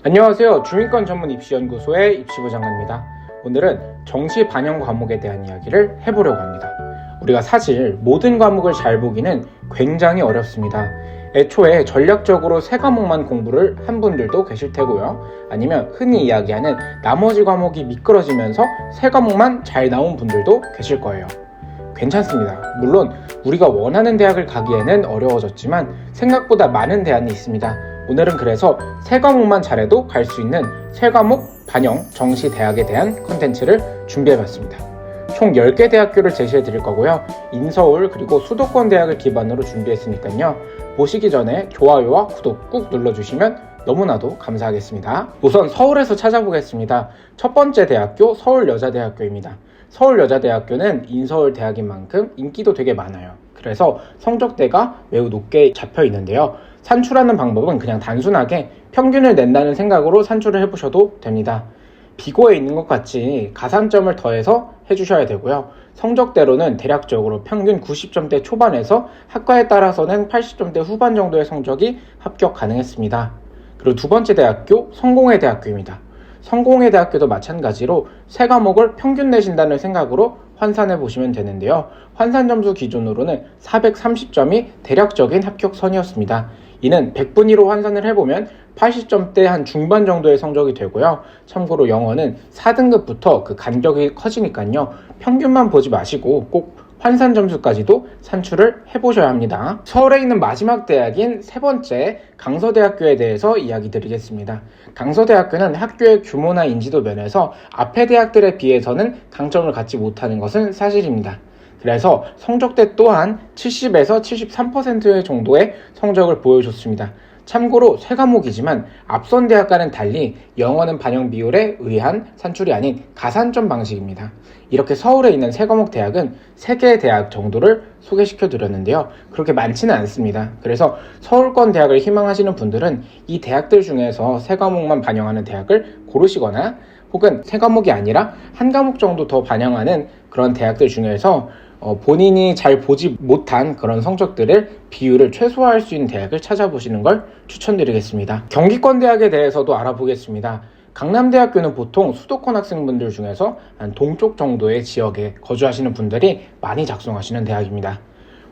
안녕하세요. 주민권 전문 입시연구소의 입시부 장관입니다. 오늘은 정시 반영 과목에 대한 이야기를 해보려고 합니다. 우리가 사실 모든 과목을 잘 보기는 굉장히 어렵습니다. 애초에 전략적으로 세 과목만 공부를 한 분들도 계실 테고요. 아니면 흔히 이야기하는 나머지 과목이 미끄러지면서 세 과목만 잘 나온 분들도 계실 거예요. 괜찮습니다. 물론 우리가 원하는 대학을 가기에는 어려워졌지만 생각보다 많은 대안이 있습니다. 오늘은 그래서 세 과목만 잘해도 갈 수 있는 세 과목 반영 정시 대학에 대한 컨텐츠를 준비해봤습니다. 총 10개 대학교를 제시해 드릴 거고요. 인서울 그리고 수도권 대학을 기반으로 준비했으니까요. 보시기 전에 좋아요와 구독 꾹 눌러주시면 너무나도 감사하겠습니다. 우선 서울에서 찾아보겠습니다. 첫 번째 대학교 서울여자대학교입니다. 서울여자대학교는 인서울 대학인 만큼 인기도 되게 많아요. 그래서 성적대가 매우 높게 잡혀 있는데요. 산출하는 방법은 그냥 단순하게 평균을 낸다는 생각으로 산출을 해보셔도 됩니다. 비고에 있는 것 같이 가산점을 더해서 해주셔야 되고요. 성적대로는 대략적으로 평균 90점대 초반에서 학과에 따라서는 80점대 후반 정도의 성적이 합격 가능했습니다. 그리고 두 번째 대학교 성공회 대학교입니다. 성공회 대학교도 마찬가지로 세 과목을 평균 내신다는 생각으로 환산해 보시면 되는데요. 환산 점수 기준으로는 430점이 대략적인 합격선이었습니다. 이는 100분위로 환산을 해보면 80점대 한 중반 정도의 성적이 되고요. 참고로 영어는 4등급부터 그 간격이 커지니까요. 평균만 보지 마시고 꼭 환산 점수까지도 산출을 해보셔야 합니다. 서울에 있는 마지막 대학인 세 번째 강서대학교에 대해서 이야기 드리겠습니다. 강서대학교는 학교의 규모나 인지도 면에서 앞의 대학들에 비해서는 강점을 갖지 못하는 것은 사실입니다. 그래서 성적대 또한 70에서 73% 정도의 성적을 보여줬습니다. 참고로 세 과목이지만 앞선 대학과는 달리 영어는 반영 비율에 의한 산출이 아닌 가산점 방식입니다. 이렇게 서울에 있는 세 과목 대학은 3개의 대학 정도를 소개시켜 드렸는데요. 그렇게 많지는 않습니다. 그래서 서울권 대학을 희망하시는 분들은 이 대학들 중에서 세 과목만 반영하는 대학을 고르시거나 혹은 세 과목이 아니라 한 과목 정도 더 반영하는 그런 대학들 중에서 본인이 잘 보지 못한 그런 성적들을 비율을 최소화할 수 있는 대학을 찾아보시는 걸 추천드리겠습니다. 경기권 대학에 대해서도 알아보겠습니다. 강남대학교는 보통 수도권 학생분들 중에서 한 동쪽 정도의 지역에 거주하시는 분들이 많이 작성하시는 대학입니다.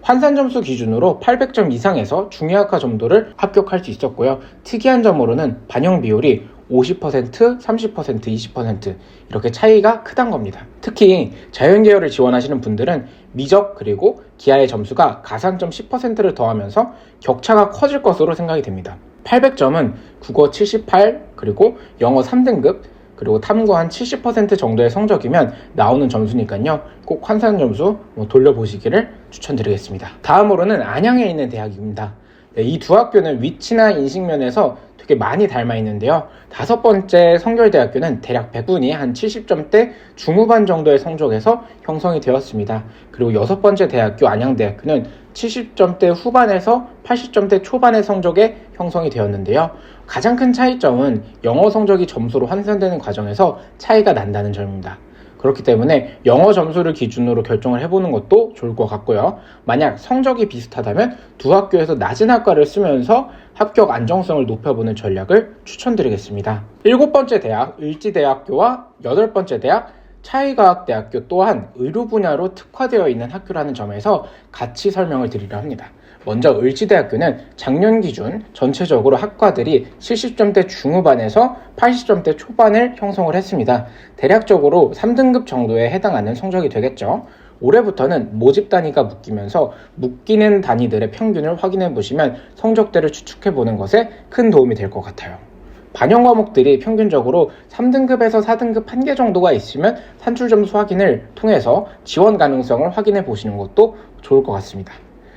환산 점수 기준으로 800점 이상에서 중의학과 정도를 합격할 수 있었고요. 특이한 점으로는 반영 비율이 50%, 30%, 20% 이렇게 차이가 크단 겁니다. 특히 자연계열을 지원하시는 분들은 미적 그리고 기하의 점수가 가산점 10%를 더하면서 격차가 커질 것으로 생각이 됩니다. 800점은 국어 78, 그리고 영어 3등급, 그리고 탐구 한 70% 정도의 성적이면 나오는 점수니까요. 꼭 환산 점수 돌려보시기를 추천드리겠습니다. 다음으로는 안양에 있는 대학입니다. 이 두 학교는 위치나 인식면에서 되게 많이 닮아 있는데요. 다섯 번째 성결대학교는 대략 100분이 한 70점대 중후반 정도의 성적에서 형성이 되었습니다. 그리고 여섯 번째 대학교 안양대학교는 70점대 후반에서 80점대 초반의 성적에 형성이 되었는데요. 가장 큰 차이점은 영어 성적이 점수로 환산되는 과정에서 차이가 난다는 점입니다. 그렇기 때문에 영어 점수를 기준으로 결정을 해보는 것도 좋을 것 같고요. 만약 성적이 비슷하다면 두 학교에서 낮은 학과를 쓰면서 합격 안정성을 높여보는 전략을 추천드리겠습니다. 7번째 대학 을지대학교와 8번째 대학 차이과학대학교 또한 의료 분야로 특화되어 있는 학교라는 점에서 같이 설명을 드리려 합니다. 먼저 을지대학교는 작년 기준 전체적으로 학과들이 70점대 중후반에서 80점대 초반을 형성을 했습니다. 대략적으로 3등급 정도에 해당하는 성적이 되겠죠. 올해부터는 모집 단위가 묶이면서 묶이는 단위들의 평균을 확인해 보시면 성적대를 추측해 보는 것에 큰 도움이 될 것 같아요. 반영 과목들이 평균적으로 3등급에서 4등급 1개 정도가 있으면 산출 점수 확인을 통해서 지원 가능성을 확인해 보시는 것도 좋을 것 같습니다.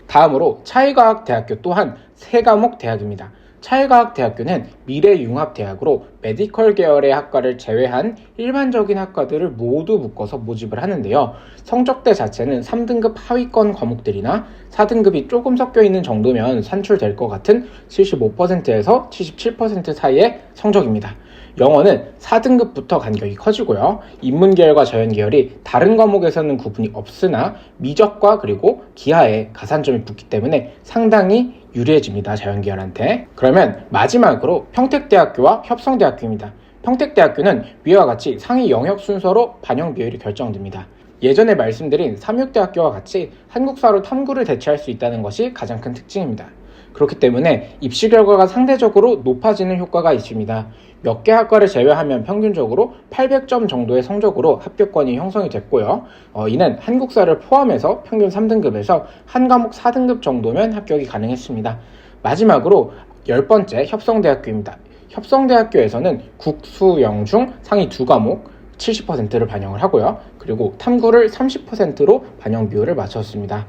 다음으로 차이과학대학교 또한 3과목 대학입니다. 차이과학대학교는 미래융합대학으로 메디컬 계열의 학과를 제외한 일반적인 학과들을 모두 묶어서 모집을 하는데요. 성적대 자체는 3등급 하위권 과목들이나 4등급이 조금 섞여 있는 정도면 산출될 것 같은 75%에서 77% 사이의 성적입니다. 영어는 4등급부터 간격이 커지고요. 인문계열과 자연계열이 다른 과목에서는 구분이 없으나 미적과 그리고 기하에 가산점이 붙기 때문에 상당히 유리해집니다. 자연계열한테. 그러면 마지막으로 평택대학교와 협성대학교입니다. 평택대학교는 위와 같이 상위 영역 순서로 반영 비율이 결정됩니다. 예전에 말씀드린 삼육대학교와 같이 한국사로 탐구를 대체할 수 있다는 것이 가장 큰 특징입니다. 그렇기 때문에 입시 결과가 상대적으로 높아지는 효과가 있습니다. 몇 개 학과를 제외하면 평균적으로 800점 정도의 성적으로 합격권이 형성이 됐고요. 이는 한국사를 포함해서 평균 3등급에서 한 과목 4등급 정도면 합격이 가능했습니다. 마지막으로 10번째 협성대학교입니다. 협성대학교에서는 국수, 영중 상위 두 과목 70%를 반영을 하고요. 그리고 탐구를 30%로 반영 비율을 맞췄습니다.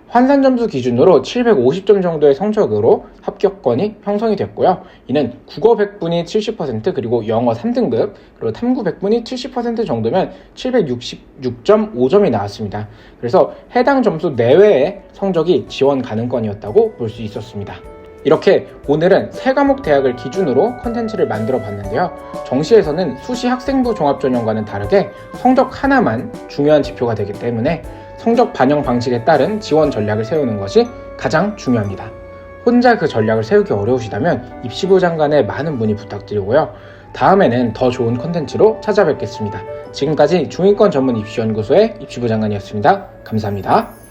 환산 점수 기준으로 750점 정도의 성적으로 합격권이 형성이 됐고요. 이는 국어 100분이 70% 그리고 영어 3등급 그리고 탐구 100분이 70% 정도면 766.5점이 나왔습니다. 그래서 해당 점수 내외의 성적이 지원 가능권이었다고 볼 수 있었습니다. 이렇게 오늘은 3과목 대학을 기준으로 컨텐츠를 만들어 봤는데요. 정시에서는 수시 학생부 종합전형과는 다르게 성적 하나만 중요한 지표가 되기 때문에 성적 반영 방식에 따른 지원 전략을 세우는 것이 가장 중요합니다. 혼자 그 전략을 세우기 어려우시다면 입시부 장관의 많은 문의 부탁드리고요. 다음에는 더 좋은 컨텐츠로 찾아뵙겠습니다. 지금까지 중위권 전문 입시연구소의 입시부 장관이었습니다. 감사합니다.